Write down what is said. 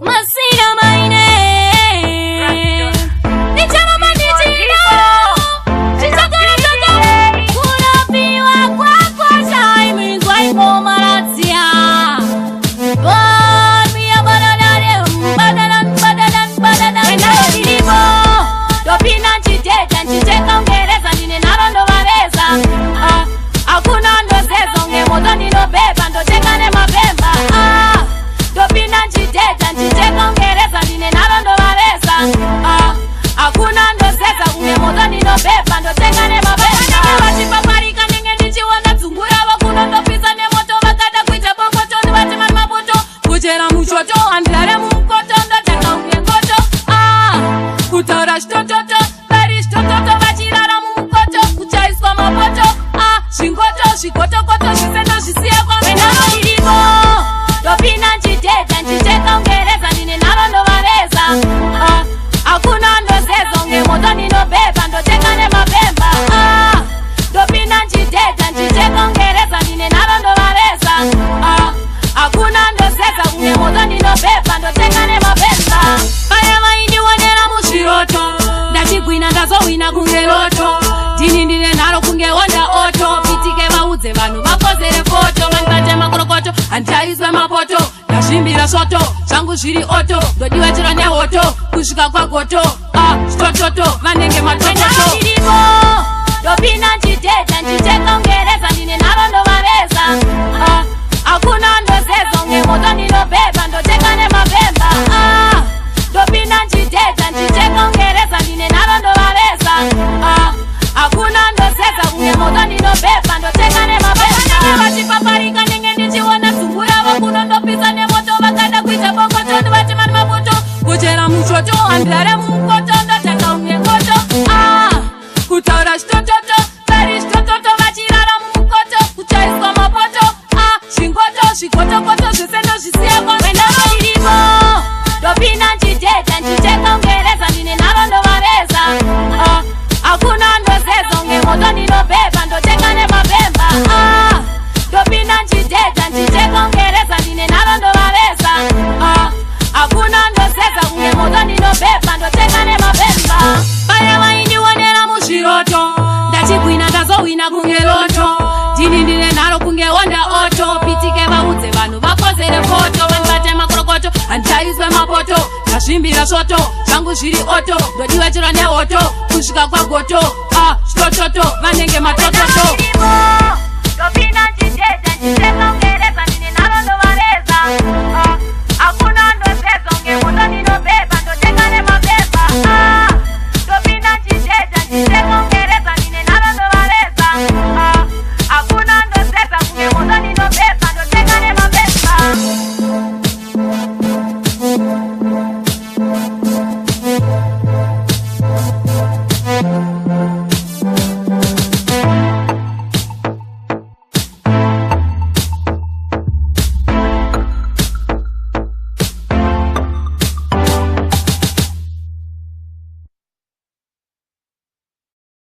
Masina maine nichana manijino chichakana toto kunapiwa kwa shai mizwa iko maratia mia badadan wena nilipo dopina nchiteka nchiteka ungereza nine narondo vareza hakuna ndozezo ngemoto ninobeba ndotekane mapemba dopina nchiteka nchiteka ungereza nine narondo vareza hakuna ndozeza ungemoto ninobeba ndotekane mapemba vachipaparika nenge ndichiona dzungura vakuno ndopisa nemoto vakada kuita bokoto ndivatimani mapoto kuchera muchoto andare mumukoto ndoteka ungengoto kutaura chitototo vari chitototo vachirara mumukoto kuchaiswa mapoto zvingoto zvigotokoto zvisendo zvisiya kwamenaro iripo dopina nchiteka nchiteka ungereza ndine narondo vareza hakuna ndozezo ngemoto ninobeba ndoteka nemapemba dopina nchiteka nchiteka ungereza ndine narondo vareza hakuna ndozeza ngemoto ninobeba ndoteka nemapemba vaya vaindionera muzviroto ndachigwina ndazowina kunge loto ndini ndine nharo kunge onda oto pitike vaudze vanhu vakozere foto mandibate makorokoto handichaiswe mapoto ndazvimbira svoto zvangu zviri oto ndodiwetera nehoto kusvika kwagoto zvitototo vanenge matototo iripo dopina nchiteka nchiteka ungereza ndine narondo vareza hakuna ndozezo ngemoto ninobeba ndoteka nemapemba dopina nchiteka nchiteka ungereza ndine narondo vareza hakuna ndozeza ngemoto ninobeba ndoteka nemapemba vachipaparika nenge ndichiona dzungura vakuno ndopisa nemoto vakada kuita bokoto ndivatimani mapoto kuchera muchoto andare mumukoto ndoteka ungengoto kutaura chitototo vari chitototo vachirara mumukoto kuchaiswa mapoto zvingoto zvigotokoto zvisendo zvisiya kwamenaro iripo dopina nchiteka nchiteka ungereza ndine narondo vareza hakuna ndozezo ngemoto ninobeba ndoteka nemapemba dopina nchiteka nchiteka ungereza ndine narondo vareza hakuna ndozeza ngemoto ninobeba ndoteka nemapemba vaya vaindionera muzviroto ndachigwina ndazowina kunge loto ndini ndine nharo kunge onda oto pitike vaudze vanhu vakozere foto vandibate makorokoto handichaiswe mapoto ndazvimbira svoto zvangu zviri oto ndodiwetera nehoto kusvika kwagoto zvitototo vanenge matototo dopina nchiteka nchiteka